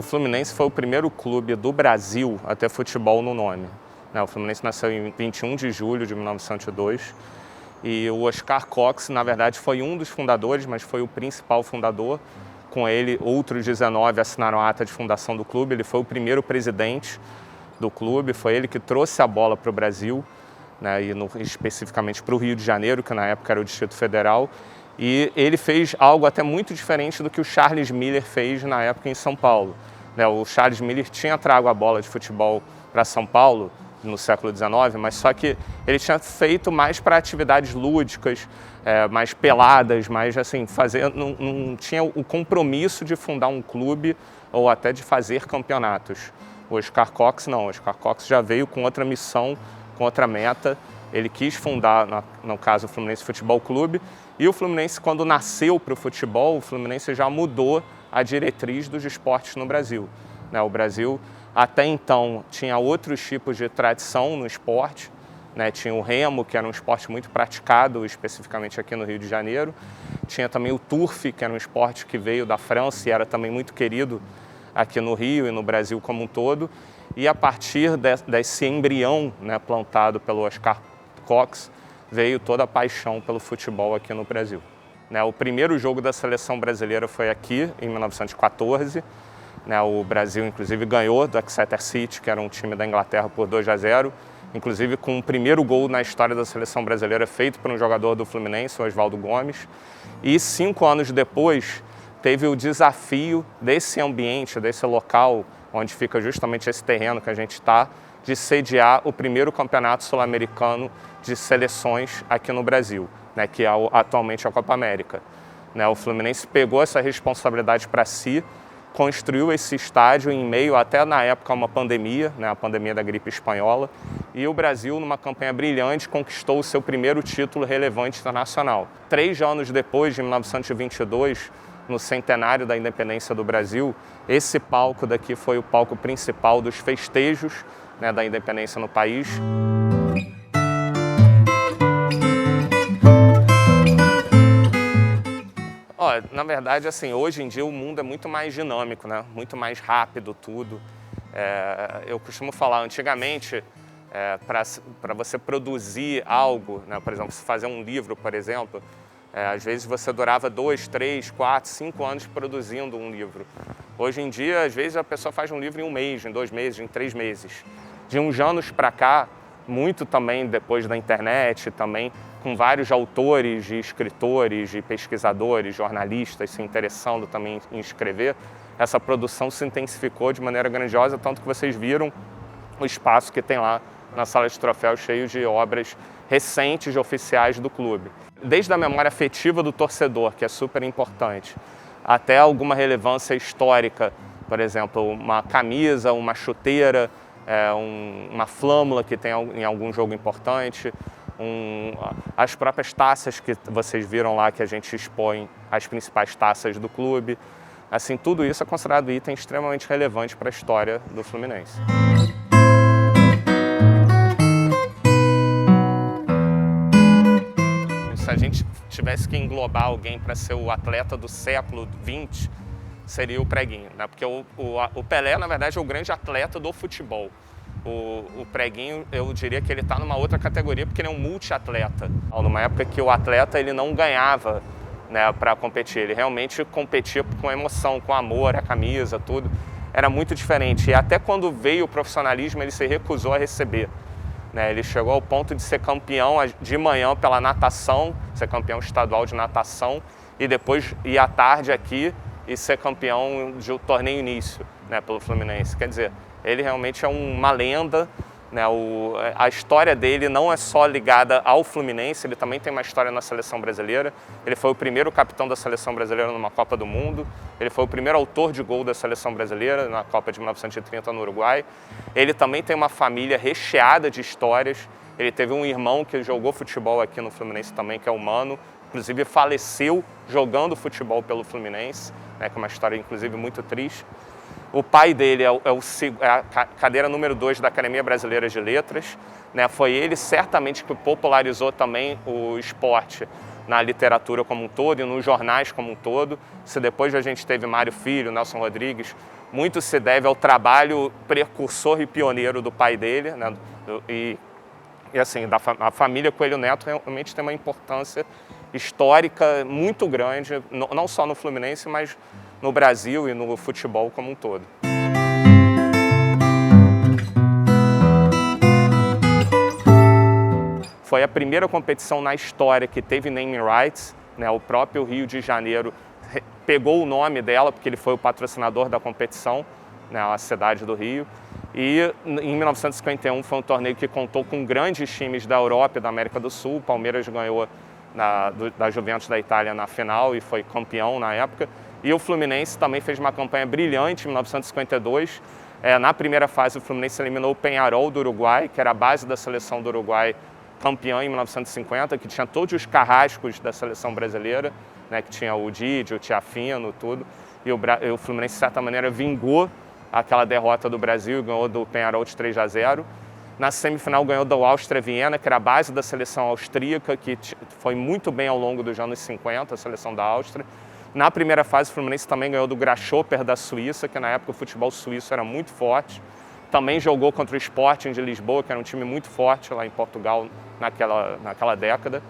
Fluminense foi o primeiro clube do Brasil a ter futebol no nome. O Fluminense nasceu em 21 de julho de 1902 e o Oscar Cox, na verdade, foi um dos fundadores, mas foi o principal fundador. Com ele, outros 19 assinaram a ata de fundação do clube. Ele foi o primeiro presidente do clube, foi ele que trouxe a bola para o Brasil, e especificamente para o Rio de Janeiro, que na época era o Distrito Federal. E ele fez algo até muito diferente do que o Charles Miller fez na época em São Paulo. O Charles Miller tinha trago a bola de futebol para São Paulo no século XIX, mas só que ele tinha feito mais para atividades lúdicas, mais peladas, mais assim, não tinha o compromisso de fundar um clube ou até de fazer campeonatos. O Oscar Cox não, o Oscar Cox já veio com outra missão, com outra meta. Ele quis fundar, no caso, o Fluminense Futebol Clube, e o Fluminense, quando nasceu para o futebol, o Fluminense já mudou a diretriz dos esportes no Brasil. O Brasil, até então, tinha outros tipos de tradição no esporte. Tinha o remo, que era um esporte muito praticado, especificamente aqui no Rio de Janeiro. Tinha também o turf, que era um esporte que veio da França e era também muito querido aqui no Rio e no Brasil como um todo. E a partir desse embrião, plantado pelo Oscar Cox, veio toda a paixão pelo futebol aqui no Brasil. O primeiro jogo da seleção brasileira foi aqui, em 1914. O Brasil, inclusive, ganhou do Exeter City, que era um time da Inglaterra, por 2-0. Inclusive com o primeiro gol na história da seleção brasileira feito por um jogador do Fluminense, o Oswaldo Gomes. E 5 anos depois, teve o desafio desse ambiente, desse local, onde fica justamente esse terreno que a gente está, de sediar o primeiro campeonato sul-americano de seleções aqui no Brasil, que é atualmente a Copa América. O Fluminense pegou essa responsabilidade para si, construiu esse estádio em meio até na época a uma pandemia, a pandemia da gripe espanhola, e o Brasil, numa campanha brilhante, conquistou o seu primeiro título relevante internacional. 3 anos depois, de 1922, no centenário da independência do Brasil, esse palco daqui foi o palco principal dos festejos da independência no país. Na verdade, assim, hoje em dia o mundo é muito mais dinâmico, muito mais rápido tudo. Eu costumo falar, antigamente, para você produzir algo, por exemplo, se fazer um livro, por exemplo, às vezes você durava 2, 3, 4, 5 anos produzindo um livro. Hoje em dia, às vezes a pessoa faz um livro em 1 mês, em 2 meses, em 3 meses. De uns anos para cá, muito também depois da internet, também com vários autores, escritores, pesquisadores, jornalistas se interessando também em escrever, essa produção se intensificou de maneira grandiosa, tanto que vocês viram o espaço que tem lá na sala de troféus cheio de obras recentes e oficiais do clube. Desde a memória afetiva do torcedor, que é super importante, até alguma relevância histórica, por exemplo, uma camisa, uma chuteira, uma flâmula que tem em algum jogo importante, as próprias taças que vocês viram lá que a gente expõe, as principais taças do clube. Assim, tudo isso é considerado item extremamente relevante para a história do Fluminense. Se a gente tivesse que englobar alguém para ser o atleta do século XX, seria o Preguinho, Porque o Pelé, na verdade, é o grande atleta do futebol. O Preguinho, eu diria que ele está numa outra categoria porque ele é um multiatleta. Numa época que o atleta ele não ganhava para competir, ele realmente competia com emoção, com amor, a camisa, tudo. Era muito diferente. E até quando veio o profissionalismo, ele se recusou a receber. Ele chegou ao ponto de ser campeão de manhã pela natação, ser campeão estadual de natação, e depois ir à tarde aqui e ser campeão de torneio início, pelo Fluminense. Quer dizer, ele realmente é uma lenda, a história dele não é só ligada ao Fluminense, ele também tem uma história na seleção brasileira. Ele foi o primeiro capitão da seleção brasileira numa Copa do Mundo, ele foi o primeiro autor de gol da seleção brasileira na Copa de 1930 no Uruguai. Ele também tem uma família recheada de histórias, ele teve um irmão que jogou futebol aqui no Fluminense também, que é o Mano, inclusive faleceu jogando futebol pelo Fluminense, que é uma história inclusive muito triste. O pai dele é a cadeira número 2 da Academia Brasileira de Letras. Foi ele certamente que popularizou também o esporte na literatura como um todo e nos jornais como um todo. Se depois a gente teve Mário Filho, Nelson Rodrigues, muito se deve ao trabalho precursor e pioneiro do pai dele, né? E assim, a família Coelho Neto realmente tem uma importância histórica muito grande, não só no Fluminense, mas no Brasil e no futebol como um todo. Foi a primeira competição na história que teve naming rights, né? O próprio Rio de Janeiro pegou o nome dela, porque ele foi o patrocinador da competição, né? A cidade do Rio. E em 1951 foi um torneio que contou com grandes times da Europa e da América do Sul. O Palmeiras ganhou da Juventus da Itália na final e foi campeão na época. E o Fluminense também fez uma campanha brilhante em 1952. Na primeira fase, o Fluminense eliminou o Peñarol do Uruguai, que era a base da seleção do Uruguai, campeão em 1950, que tinha todos os carrascos da seleção brasileira, né, que tinha o Didi, o Tiafino, tudo. E o Fluminense, de certa maneira, vingou aquela derrota do Brasil e ganhou do Peñarol de 3-0. Na semifinal ganhou do Áustria Viena, que era a base da seleção austríaca, que foi muito bem ao longo dos anos 50, a seleção da Áustria. Na primeira fase, o Fluminense também ganhou do Grasshopper da Suíça, que na época o futebol suíço era muito forte. Também jogou contra o Sporting de Lisboa, que era um time muito forte lá em Portugal naquela década.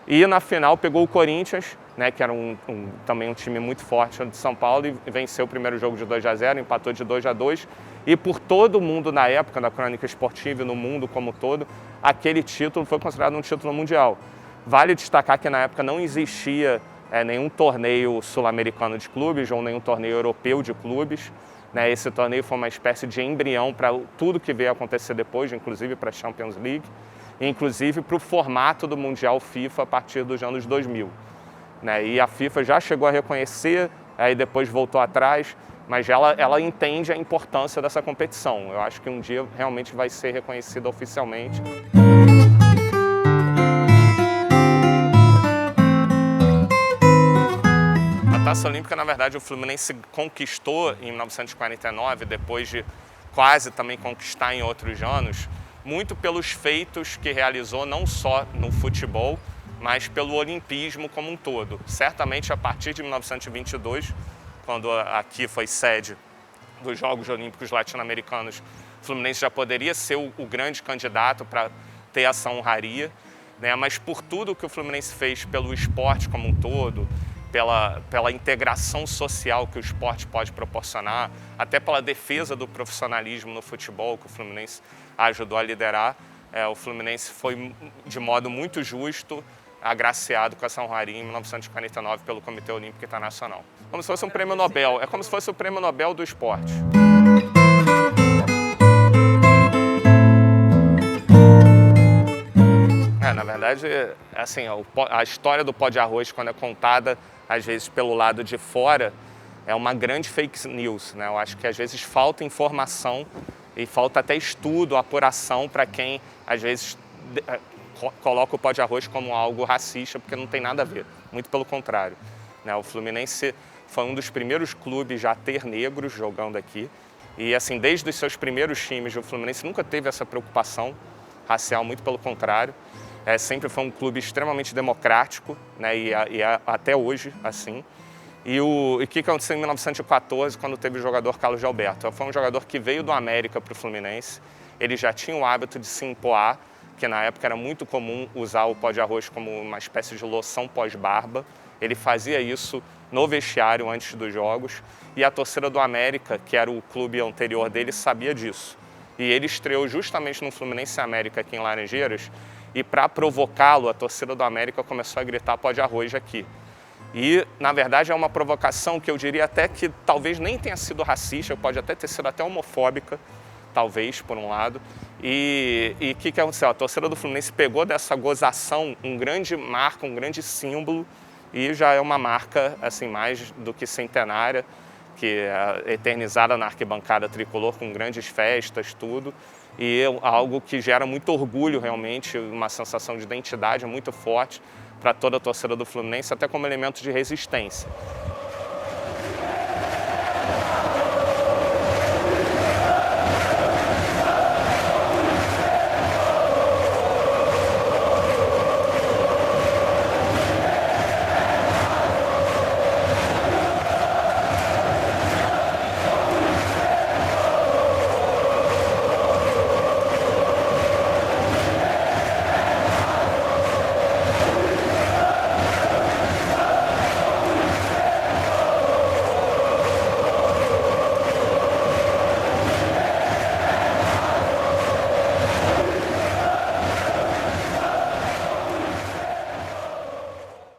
E na final pegou o Corinthians, né, que era também um time muito forte de São Paulo, e venceu o primeiro jogo de 2-0, empatou de 2-2. E por todo mundo na época, da crônica esportiva e no mundo como um todo, aquele título foi considerado um título mundial. Vale destacar que na época não existia nenhum torneio sul-americano de clubes ou nenhum torneio europeu de clubes. Né? Esse torneio foi uma espécie de embrião para tudo que veio acontecer depois, inclusive para a Champions League, e inclusive para o formato do Mundial FIFA a partir dos anos 2000. Né? E a FIFA já chegou a reconhecer, aí depois voltou atrás, mas ela entende a importância dessa competição. Eu acho que um dia realmente vai ser reconhecida oficialmente. A Taça Olímpica, na verdade, o Fluminense conquistou em 1949, depois de quase também conquistar em outros anos, muito pelos feitos que realizou não só no futebol, mas pelo olimpismo como um todo. Certamente a partir de 1922, quando aqui foi sede dos Jogos Olímpicos Latino-Americanos, o Fluminense já poderia ser o grande candidato para ter essa honraria, né? Mas por tudo que o Fluminense fez pelo esporte como um todo, pela integração social que o esporte pode proporcionar, até pela defesa do profissionalismo no futebol que o Fluminense ajudou a liderar, o Fluminense foi, de modo muito justo, agraciado com essa honraria em 1949 pelo Comitê Olímpico Internacional. Como se fosse um prêmio Nobel, é como se fosse o prêmio Nobel do esporte. Na verdade, assim, a história do pó de arroz, quando é contada, às vezes, pelo lado de fora, é uma grande fake news, né? Eu acho que, às vezes, falta informação e falta até estudo, apuração para quem, às vezes, coloca o pó de arroz como algo racista, porque não tem nada a ver, muito pelo contrário. Né? O Fluminense foi um dos primeiros clubes já a ter negros jogando aqui. E, assim, desde os seus primeiros times, o Fluminense nunca teve essa preocupação racial, muito pelo contrário. Sempre foi um clube extremamente democrático, né? E até hoje, assim. E o que aconteceu em 1914, quando teve o jogador Carlos de Alberto? Foi um jogador que veio do América para o Fluminense. Ele já tinha o hábito de se empoar, que na época era muito comum usar o pó de arroz como uma espécie de loção pós-barba. Ele fazia isso no vestiário antes dos jogos. E a torcida do América, que era o clube anterior dele, sabia disso. E ele estreou justamente no Fluminense América aqui em Laranjeiras. E para provocá-lo, a torcida do América começou a gritar pó de arroz aqui. E, na verdade, é uma provocação que eu diria até que talvez nem tenha sido racista, pode até ter sido até homofóbica, talvez, por um lado. E o que aconteceu? A torcida do Fluminense pegou dessa gozação um grande marca, um grande símbolo, e já é uma marca assim, mais do que centenária, que é eternizada na arquibancada tricolor, com grandes festas, tudo. E algo que gera muito orgulho realmente, uma sensação de identidade muito forte para toda a torcida do Fluminense, até como elemento de resistência.